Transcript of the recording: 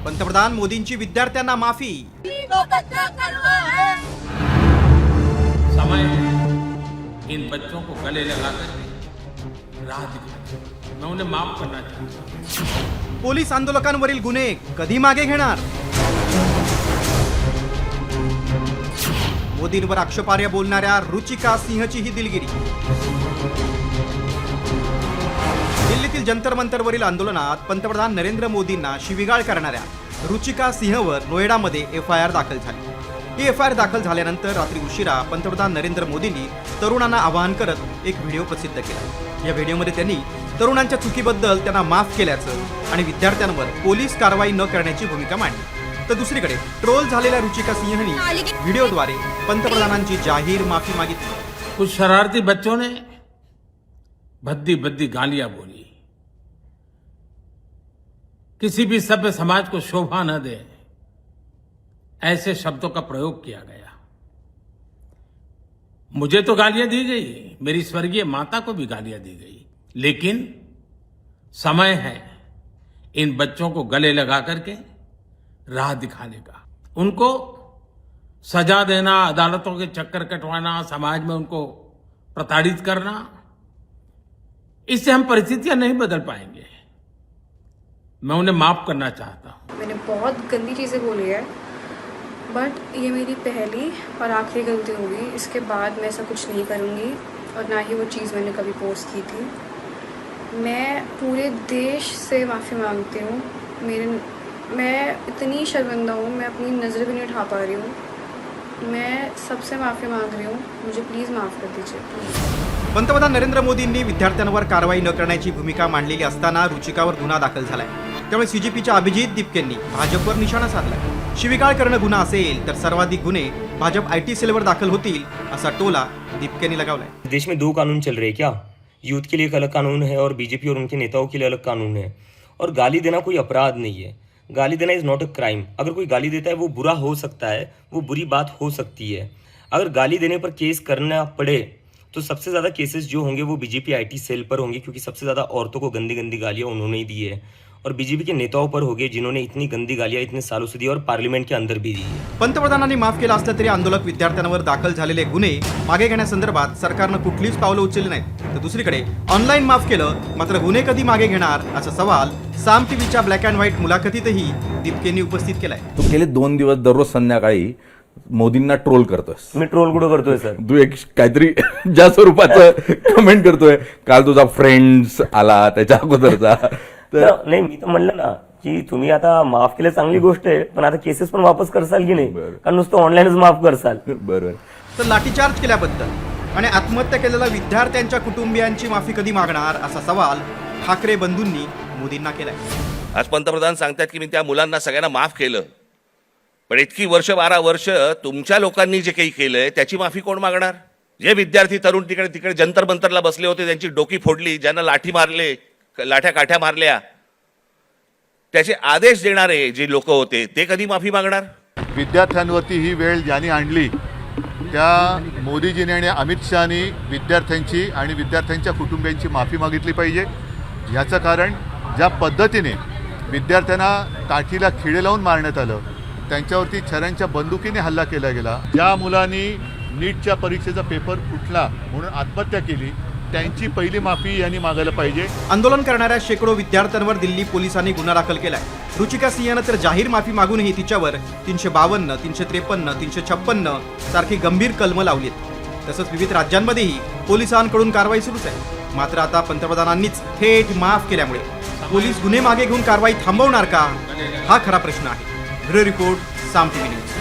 पंतप्रधान मोदींची विद्यार्थ्यांना माफी। समय इन बच्चों को गले लगाकर राह दिखाई, मैं उन्हें माफ करना चाहता हूं। पोलीस आंदोलकांवरील गुन्हे कधी मागे घेणार? मोदींवर आक्षेपार्ह बोलणाऱ्या रुचिका सिंहची ही दिलगिरी। दिल्लीतील जंतर मंतरवरील आंदोलनात पंतप्रधान नरेंद्र मोदींना शिवीगाळ करणाऱ्या रुचिका सिंहवर नोएडामध्ये एफआयआर दाखल झाली। ही एफआयआर दाखल झाल्यानंतर रात्री उशिरा पंतप्रधान नरेंद्र मोदींनी तरुणांना आवाहन करत एक व्हिडिओ प्रसिद्ध केला। या व्हिडिओमध्ये त्यांनी तरुणांच्या चुकीबद्दल त्यांना माफ केल्याचं आणि विद्यार्थ्यांवर पोलीस कारवाई न करण्याची भूमिका मांडली। तर दुसरीकडे ट्रोल झालेल्या रुचिका सिंहनी व्हिडिओद्वारे पंतप्रधानांची जाहीर माफी मागितली। कुछ शरारती बच्चों ने भद्दी भद्दी गालियां बोली। किसी भी सभ्य समाज को शोभा न दे ऐसे शब्दों का प्रयोग किया गया। मुझे तो गालियां दी गई, मेरी स्वर्गीय माता को भी गालियां दी गई, लेकिन समय है इन बच्चों को गले लगा करके राह दिखाने का, उनको सजा देना, अदालतों के चक्कर कटवाना, समाज में उनको प्रताड़ित करना, इससे हम परिस्थितियां नहीं बदल पाएंगे। मैं उन्हें माफ करना चाहता हूं। मैंने बहुत गंदी चीज़ें बोली है, बट ये मेरी पहली और आखिरी गलती होगी। इसके बाद मैं ऐसा कुछ नहीं करूँगी और ना ही वो चीज़ मैंने कभी पोस्ट की थी। मैं पूरे देश से माफ़ी मांगती हूँ। मैं इतनी शर्मिंदा हूँ, मैं अपनी नज़र भी नहीं उठा पा रही हूँ। मैं सबसे माफ़ी मांग रही हूँ, मुझे प्लीज़ माफ़ कर दीजिए। पंतप्रधान नरेंद्र मोदींनी विद्यार्थ्यांवर कारवाई न करण्याची भूमिका मांडलेली असताना रुचिकावर गुन्हा दाखल झालाय। त्यामुळे सीजेपीच्या अभिजित दीपकेंनी भाजपवर निशाणा साधलाय। शिवीगाळ करणं गुन्हा असेल तर सर्वाधिक गुन्हे भाजप आईटी सेलवर दाखल होतील असा टोला दीपकेंनी लगावलाय। देश में दो कानून चल रहे क्या? यूथ के लिए एक अलग कानून है और बीजेपी और उनके नेताओं के लिए अलग कानून है। और गाली देना कोई अपराध नहीं है। गाली देना इज नॉट अ क्राइम। अगर कोई गाली देता है वो बुरा हो सकता है, वो बुरी बात हो सकती है। अगर गाली देने पर केस करना पड़े तो सबसे ज़्यादा केसेस जो होंगे वो बीजेपी आईटी सेल पर होंगे, क्योंकि सबसे ज़्यादा औरतों को गंदी गंदी गालियाँ उन्होंने ही दी है। और बीजेपी के नेताओं पर होंगे जिन्होंने इतनी गंदी गालियाँ इतने सालों से दी और पार्लियामेंट के अंदर भी दी है। पंतप्रधानांनी माफ केलं असलं तरी आंदोलक विद्यार्थ्यांवर दाखल झालेले गुन्हे मागे घेण्यासंदर्भात सरकारनं कुठलीच पावलं उचलली नाहीत। तर दुसरीकडे ऑनलाईन माफ केलं मात्र गुन्हे कधी मागे घेणार असा सवाल साम टीव्हीच्या ब्लॅक अँड व्हाईट मुलाखतीतही दीपकेंनी उपस्थित केलाय। तू गेले 2 दिवस दररोज संध्याकाळी मोदींना ट्रोल करतोयस। मी ट्रोल कुठं करतोय सर? तू एक काहीतरी ज्या स्वरूपाचं कमेंट करतोय। काल तुझा फ्रेंड्स आला त्याच्या अगोदरचा तर नाही, मी तर म्हणलं ना की तुम्ही आता माफ केलं चांगली गोष्ट आहे, पण आता केसेस पण वापस करसाल की नाही? कारण नुसतं ऑनलाईनच माफ करसाल। बरोबर। तर लाठीचार्ज केल्याबद्दल आणि आत्महत्या केलेल्या विद्यार्थ्यांच्या कुटुंबियांची माफी कधी मागणार असा सवाल ठाकरे बंधूंनी मोदींना केलाय। आज पंतप्रधान सांगतात की मी त्या मुलांना सगळ्यांना माफ केलं, पण इतकी वर्ष 12 वर्ष तुमच्या लोकांनी जे काही केलंय त्याची माफी कोण मागणार? जे विद्यार्थी तरुण तिकडे जंतर मंतरला बसले होते, त्यांची डोकी फोडली, ज्यांना लाठी मारले, लाठ्या काठ्या मारल्या, त्याचे आदेश देणारे जे लोक होते ते कधी माफी मागणार? विद्यार्थ्यांवरती ही वेळ ज्यांनी आणली त्या मोदीजीने आणि अमित शहानी विद्यार्थ्यांची आणि विद्यार्थ्यांच्या कुटुंबियांची माफी मागितली पाहिजे। याचं कारण ज्या पद्धतीने विद्यार्थ्यांना काठीला खिळे लावून मारण्यात आलं, त्यांच्यावरती छऱ्यांच्या बंदुकीने हल्ला केला गेला, ज्या मुलांनी नीटच्या परीक्षेचा पेपर फुटला म्हणून आत्महत्या केली, त्यांची पहिली माफी यांनी मागायला पाहिजे। आंदोलन करणाऱ्या शेकडो विद्यार्थ्यांवर दिल्ली पोलिसांनी गुन्हा दाखल केलाय। रुचिका सिंहनं तर जाहीर माफी मागूनही तिच्यावर 352, 353, 356 सारखी गंभीर कलमं लावलीत। तसंच विविध राज्यांमध्येही पोलिसांकडून कारवाई सुरूच आहे। मात्र आता पंतप्रधानांनीच थेट माफ केल्यामुळे पोलीस गुन्हे मागे घेऊन कारवाई थांबवणार का, हा खरा प्रश्न आहे। ब्युरो रिपोर्ट, साम टीव्ही न्यूज।